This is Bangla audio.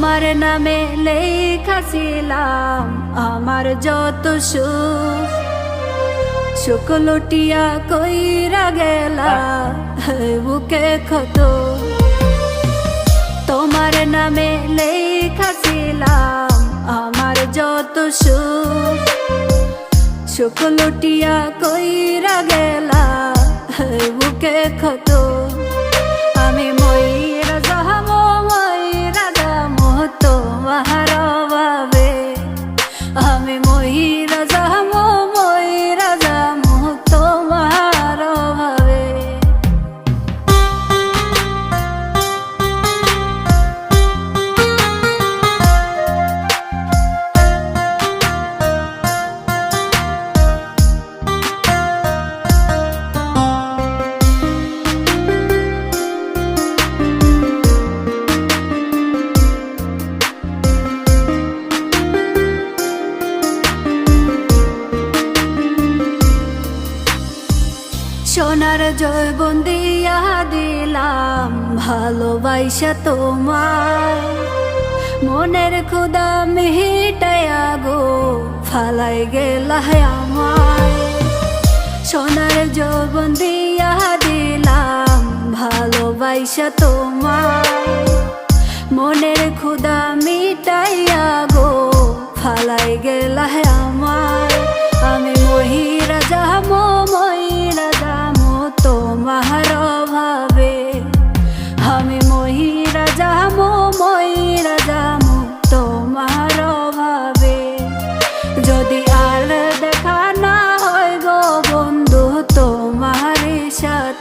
তোমার নামে লেখা ছিলাম আমার যত সুখ, সুখ লুটিয়া কইরা গেলা বুকে ক্ষত। তোমার নামে লেখা ছিলাম আমার যত সুখ, সুখ লুটিয়া কইরা গেলা বুকে ক্ষত। আমি ময়রা যাবো ময়রা যাবো তোমার অভাবে, আমি ময়রা যাবো ময়রা যাবো তোমার অভাবে। সোনার জয়বন দিয়া দিলাম ভালোবাসা তোমায়, মনের ক্ষুদা মিটাইয়া গো ফালাই গেলা আমায়। সোনার জয়বন দিয়া দিলাম ভালোবাসা তোমায়, মনের ক্ষুদা মিটাইয়া গো ফালাই গেলা আমায়। আমি মহিরা যাবো মহিরা যাবো তোমার অভাবে, আমি মহিরা যাবো মহিরা যাবো তোমার অভাবে। যদি আর দেখা না হয় গো বন্ধু তোমার সাথে,